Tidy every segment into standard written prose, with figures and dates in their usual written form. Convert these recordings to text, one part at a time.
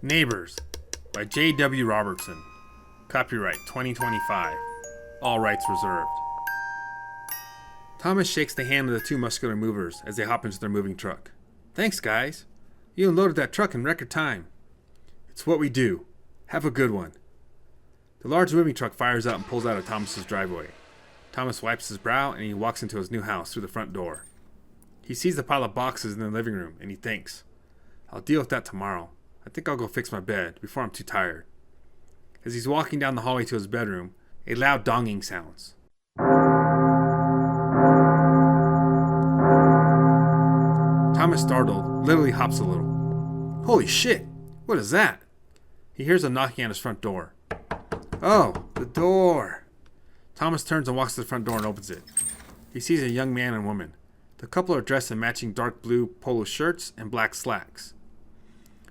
Neighbors by J.W. Robertson. Copyright 2025. All rights reserved. Thomas shakes the hand of the two muscular movers as they hop into their moving truck. Thanks, guys. You unloaded that truck in record time. It's what we do. Have a good one. The large moving truck fires up and pulls out of Thomas's driveway. Thomas wipes his brow and he walks into his new house through the front door. He sees the pile of boxes in the living room and he thinks, I'll deal with that tomorrow. I think I'll go fix my bed before I'm too tired. As he's walking down the hallway to his bedroom, a loud donging sounds. Thomas, startled, literally hops a little. Holy shit! What is that? He hears a knocking at his front door. Oh, the door! Thomas turns and walks to the front door and opens it. He sees a young man and woman. The couple are dressed in matching dark blue polo shirts and black slacks.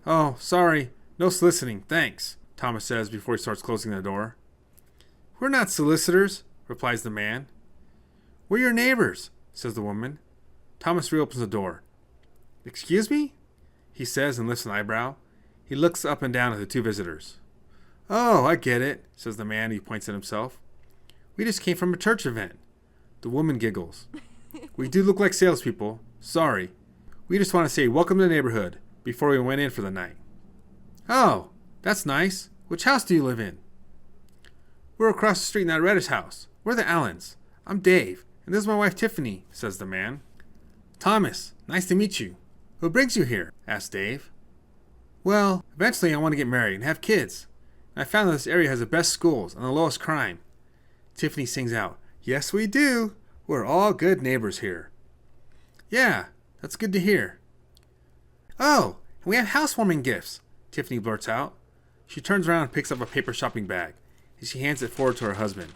Oh, sorry. No soliciting, thanks, Thomas says before he starts closing the door. We're not solicitors, replies the man. We're your neighbors, says the woman. Thomas reopens the door. Excuse me? He says and lifts an eyebrow. He looks up and down at the two visitors. Oh, I get it, says the man. He points at himself. We just came from a church event. The woman giggles. We do look like salespeople. Sorry. We just want to say welcome to the neighborhood before we went in for the night. Oh, that's nice. Which house do you live in? We're across the street in that reddish house. We're the Allens. I'm Dave, and this is my wife Tiffany, says the man. Thomas, nice to meet you. Who brings you here? Asks Dave. Well, eventually I want to get married and have kids. And I found that this area has the best schools and the lowest crime. Tiffany sings out, Yes, we do. We're all good neighbors here. Yeah, that's good to hear. Oh, and we have housewarming gifts, Tiffany blurts out. She turns around and picks up a paper shopping bag, and she hands it forward to her husband.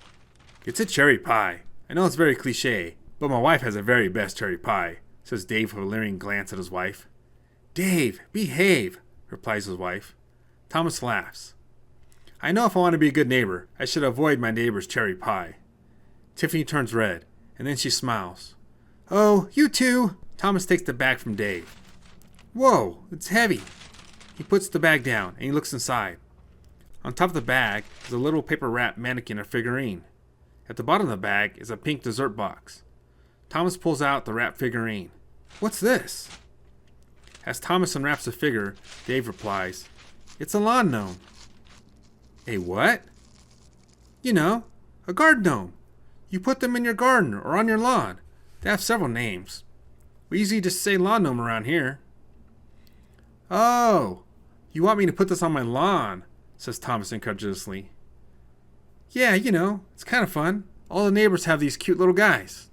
It's a cherry pie. I know it's very cliche, but my wife has the very best cherry pie, says Dave with a leering glance at his wife. Dave, behave, replies his wife. Thomas laughs. I know if I want to be a good neighbor, I should avoid my neighbor's cherry pie. Tiffany turns red, and then she smiles. Oh, you too! Thomas takes the bag from Dave. Whoa, it's heavy. He puts the bag down, and he looks inside. On top of the bag is a little paper-wrapped mannequin or figurine. At the bottom of the bag is a pink dessert box. Thomas pulls out the wrapped figurine. What's this? As Thomas unwraps the figure, Dave replies, It's a lawn gnome. A what? You know, a garden gnome. You put them in your garden or on your lawn. They have several names. We usually just say lawn gnome around here. Oh, you want me to put this on my lawn, says Thomas incredulously. Yeah, you know, it's kind of fun. All the neighbors have these cute little guys.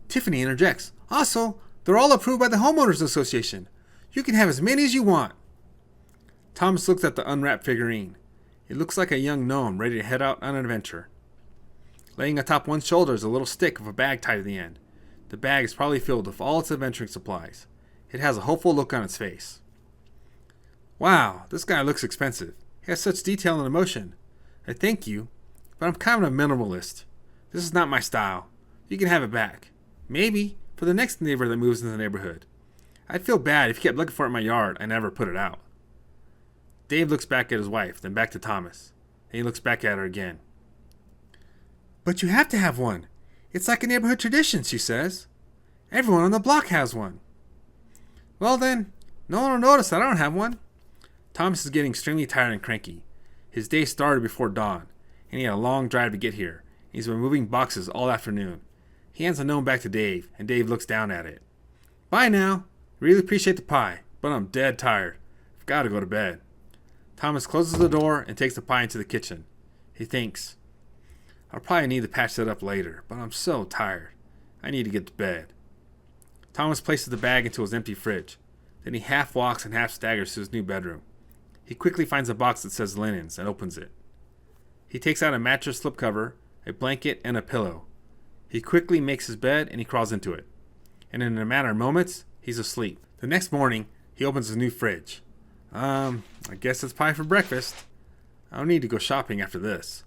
Tiffany interjects. Also, they're all approved by the Homeowners Association. You can have as many as you want. Thomas looks at the unwrapped figurine. It looks like a young gnome ready to head out on an adventure. Laying atop one shoulder is a little stick with a bag tied to the end. The bag is probably filled with all its adventuring supplies. It has a hopeful look on its face. Wow, this guy looks expensive. He has such detail and emotion. I thank you, but I'm kind of a minimalist. This is not my style. You can have it back. Maybe for the next neighbor that moves into the neighborhood. I'd feel bad if he kept looking for it in my yard and never put it out. Dave looks back at his wife, then back to Thomas. Then he looks back at her again. But you have to have one. It's like a neighborhood tradition, she says. Everyone on the block has one. Well then, no one will notice that I don't have one. Thomas is getting extremely tired and cranky. His day started before dawn, and he had a long drive to get here. He's been moving boxes all afternoon. He hands the gnome back to Dave, and Dave looks down at it. Bye now. Really appreciate the pie, but I'm dead tired. I've got to go to bed. Thomas closes the door and takes the pie into the kitchen. He thinks, I'll probably need to patch that up later, but I'm so tired. I need to get to bed. Thomas places the bag into his empty fridge. Then he half walks and half staggers to his new bedroom. He quickly finds a box that says linens and opens it. He takes out a mattress slipcover, a blanket, and a pillow. He quickly makes his bed and he crawls into it. And in a matter of moments, he's asleep. The next morning, he opens his new fridge. I guess it's pie for breakfast. I don't need to go shopping after this.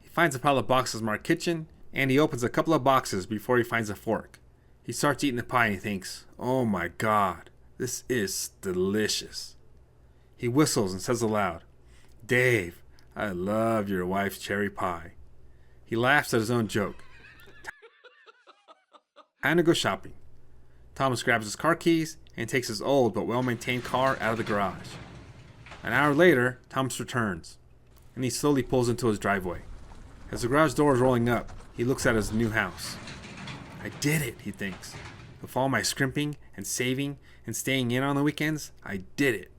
He finds a pile of boxes marked kitchen, and he opens a couple of boxes before he finds a fork. He starts eating the pie and he thinks, oh my God, this is delicious. He whistles and says aloud, "Dave, I love your wife's cherry pie." He laughs at his own joke. Time to go shopping. Thomas grabs his car keys and takes his old but well-maintained car out of the garage. An hour later, Thomas returns, and he slowly pulls into his driveway. As the garage door is rolling up, he looks at his new house. I did it, he thinks. With all my scrimping and saving and staying in on the weekends, I did it.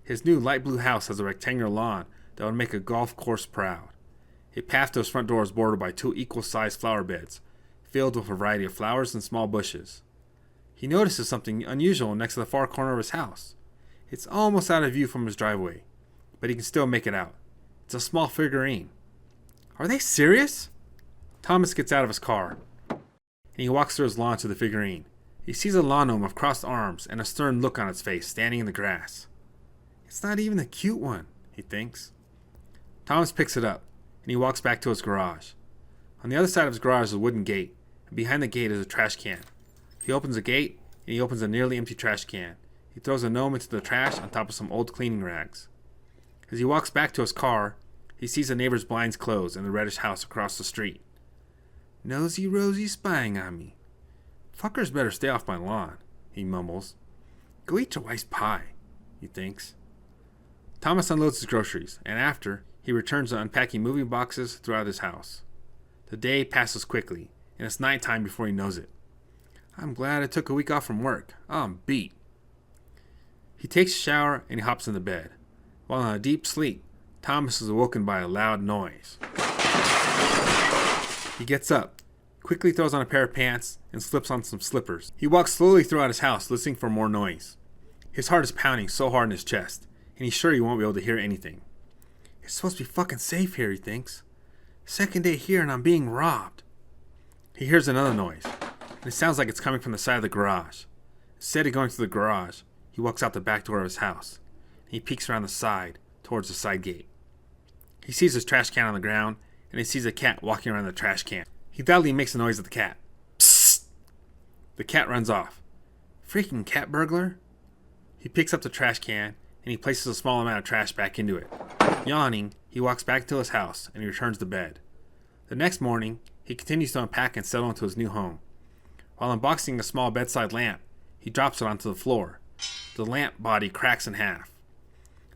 His new light blue house has a rectangular lawn that would make a golf course proud. A path to his front door is bordered by 2 equal-sized flower beds, filled with a variety of flowers and small bushes. He notices something unusual next to the far corner of his house. It's almost out of view from his driveway, but he can still make it out. It's a small figurine. Are they serious? Thomas gets out of his car, and he walks through his lawn to the figurine. He sees a lawn gnome with crossed arms and a stern look on its face, standing in the grass. It's not even a cute one, he thinks. Thomas picks it up, and he walks back to his garage. On the other side of his garage is a wooden gate, and behind the gate is a trash can. He opens the gate, and he opens a nearly empty trash can. He throws a gnome into the trash on top of some old cleaning rags. As he walks back to his car, he sees a neighbor's blinds closed in the reddish house across the street. Nosy Rosie spying on me. Fuckers better stay off my lawn, he mumbles. Go eat your wife's pie, he thinks. Thomas unloads his groceries, and after, he returns to unpacking moving boxes throughout his house. The day passes quickly, and it's nighttime before he knows it. I'm glad I took a week off from work. I'm beat. He takes a shower and he hops into bed. While in a deep sleep, Thomas is awoken by a loud noise. He gets up, quickly throws on a pair of pants, and slips on some slippers. He walks slowly throughout his house, listening for more noise. His heart is pounding so hard in his chest, and he's sure he won't be able to hear anything. It's supposed to be fucking safe here, he thinks. Second day here and I'm being robbed. He hears another noise, and it sounds like it's coming from the side of the garage. Instead of going to the garage, he walks out the back door of his house, and he peeks around the side, towards the side gate. He sees his trash can on the ground, and he sees a cat walking around the trash can. He loudly makes a noise at the cat. Psst! The cat runs off. Freaking cat burglar? He picks up the trash can, and he places a small amount of trash back into it. Yawning, he walks back to his house, and he returns to bed. The next morning, he continues to unpack and settle into his new home. While unboxing a small bedside lamp, he drops it onto the floor. The lamp body cracks in half.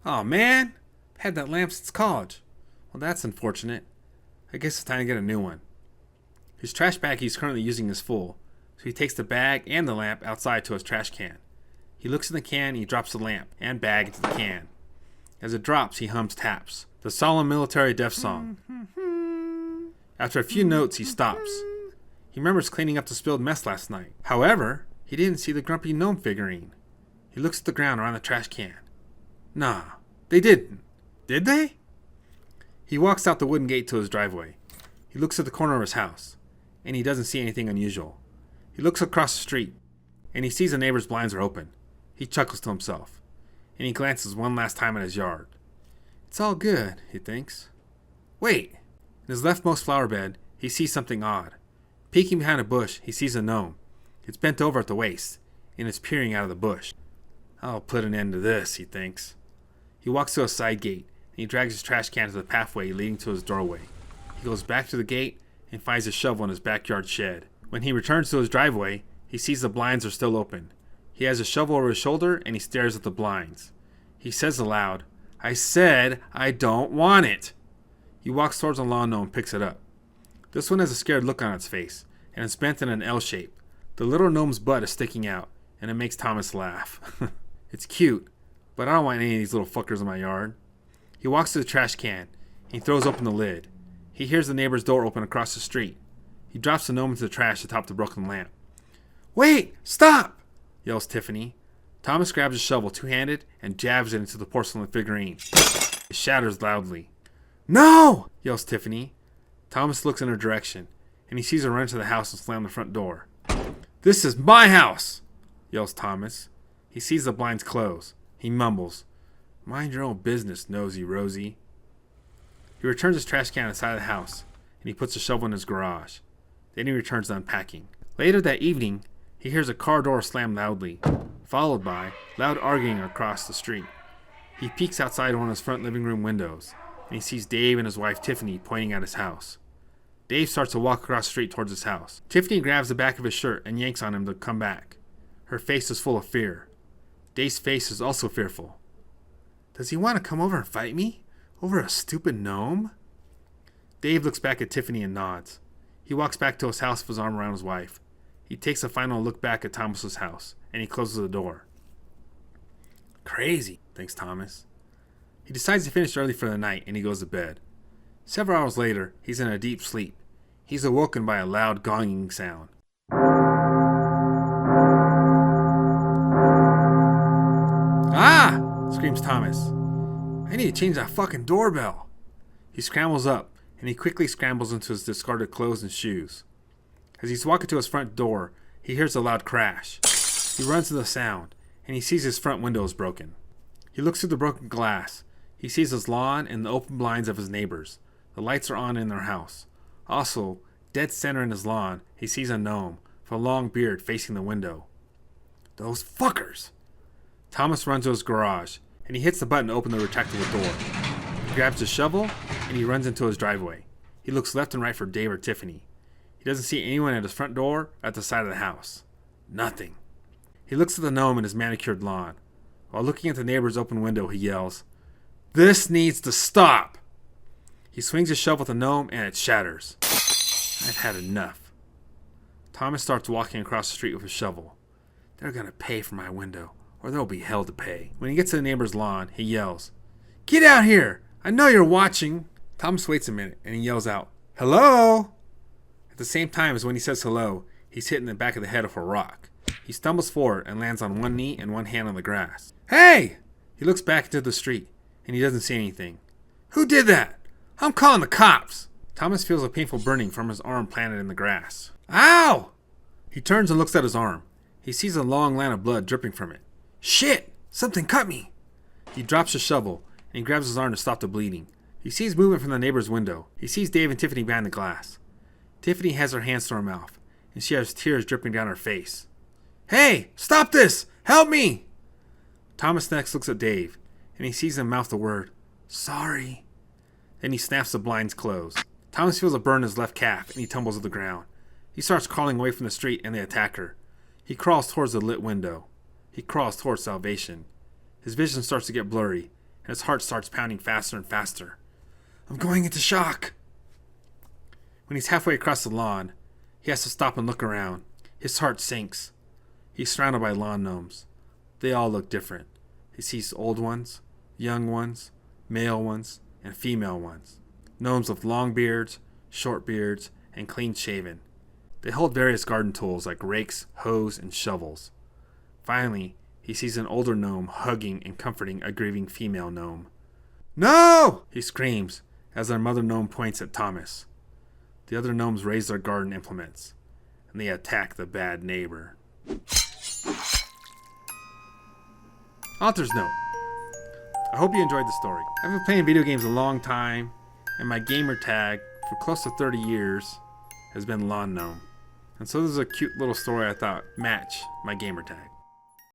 Oh man, I've had that lamp since college. Well, that's unfortunate. I guess it's time to get a new one. His trash bag he's currently using is full, so he takes the bag and the lamp outside to his trash can. He looks in the can and he drops the lamp and bag into the can. As it drops, he hums taps, the solemn military death song. After a few notes, he stops. He remembers cleaning up the spilled mess last night. However, he didn't see the grumpy gnome figurine. He looks at the ground around the trash can. Nah, they didn't. Did they? He walks out the wooden gate to his driveway. He looks at the corner of his house, and he doesn't see anything unusual. He looks across the street, and he sees a neighbor's blinds are open. He chuckles to himself, and he glances one last time at his yard. It's all good, he thinks. Wait! In his leftmost flower bed, he sees something odd. Peeking behind a bush, he sees a gnome. It's bent over at the waist, and it's peering out of the bush. I'll put an end to this, he thinks. He walks to a side gate, and he drags his trash can to the pathway leading to his doorway. He goes back to the gate and finds a shovel in his backyard shed. When he returns to his driveway, he sees the blinds are still open. He has a shovel over his shoulder and he stares at the blinds. He says aloud, I said I don't want it. He walks towards the lawn gnome and picks it up. This one has a scared look on its face, and it's bent in an L shape. The little gnome's butt is sticking out, and it makes Thomas laugh. It's cute, but I don't want any of these little fuckers in my yard. He walks to the trash can. He throws open the lid. He hears the neighbor's door open across the street. He drops the gnome into the trash atop the broken lamp. Wait! Stop! Yells Tiffany. Thomas grabs a shovel two-handed and jabs it into the porcelain figurine. It shatters loudly. No! Yells Tiffany. Thomas looks in her direction, and he sees her run into the house and slam the front door. This is my house! Yells Thomas. He sees the blinds close. He mumbles, Mind your own business, Nosy Rosie. He returns his trash can inside the house, and he puts a shovel in his garage. Then he returns to unpacking. Later that evening, he hears a car door slam loudly, followed by loud arguing across the street. He peeks outside one of his front living room windows, and he sees Dave and his wife Tiffany pointing at his house. Dave starts to walk across the street towards his house. Tiffany grabs the back of his shirt and yanks on him to come back. Her face is full of fear. Dave's face is also fearful. Does he want to come over and fight me? Over a stupid gnome? Dave looks back at Tiffany and nods. He walks back to his house with his arm around his wife. He takes a final look back at Thomas's house, and he closes the door. Crazy, thinks Thomas. He decides to finish early for the night, and he goes to bed. Several hours later, he's in a deep sleep. He's awoken by a loud gonging sound. Ah! Screams Thomas. I need to change that fucking doorbell. He scrambles up, and he quickly scrambles into his discarded clothes and shoes. As he's walking to his front door, he hears a loud crash. He runs to the sound, and he sees his front window is broken. He looks through the broken glass. He sees his lawn and the open blinds of his neighbors. The lights are on in their house. Also, dead center in his lawn, he sees a gnome with a long beard facing the window. Those fuckers! Thomas runs to his garage, and he hits the button to open the retractable door. He grabs his shovel, and he runs into his driveway. He looks left and right for Dave or Tiffany. He doesn't see anyone at his front door or at the side of the house. Nothing. He looks at the gnome in his manicured lawn. While looking at the neighbor's open window, he yells, "This needs to stop!" He swings his shovel at the gnome, and it shatters. I've had enough. Thomas starts walking across the street with his shovel. They're gonna pay for my window, or there'll be hell to pay. When he gets to the neighbor's lawn, he yells, "Get out here! I know you're watching!" Thomas waits a minute, and he yells out, "Hello!" At the same time as when he says hello, he's hit in the back of the head with a rock. He stumbles forward and lands on one knee and one hand on the grass. Hey! He looks back into the street, and he doesn't see anything. Who did that? I'm calling the cops! Thomas feels a painful burning from his arm planted in the grass. Ow! He turns and looks at his arm. He sees a long line of blood dripping from it. Shit! Something cut me! He drops the shovel, and he grabs his arm to stop the bleeding. He sees movement from the neighbor's window. He sees Dave and Tiffany behind the glass. Tiffany has her hands to her mouth, and she has tears dripping down her face. Hey! Stop this! Help me! Thomas next looks at Dave, and he sees him mouth the word, sorry. Then he snaps the blinds closed. Thomas feels a burn in his left calf, and he tumbles to the ground. He starts crawling away from the street and the attacker. He crawls towards the lit window. He crawls towards salvation. His vision starts to get blurry, and his heart starts pounding faster and faster. I'm going into shock. When he's halfway across the lawn, he has to stop and look around. His heart sinks. He's surrounded by lawn gnomes. They all look different. He sees old ones, young ones, male ones, and female ones. Gnomes with long beards, short beards, and clean shaven. They hold various garden tools like rakes, hoes, and shovels. Finally, he sees an older gnome hugging and comforting a grieving female gnome. No! He screams as their mother gnome points at Thomas. The other gnomes raise their garden implements, and they attack the bad neighbor. Author's note. I hope you enjoyed the story. I've been playing video games a long time, and my gamer tag for close to 30 years has been Lawn Gnome. And so this is a cute little story I thought matched my gamer tag.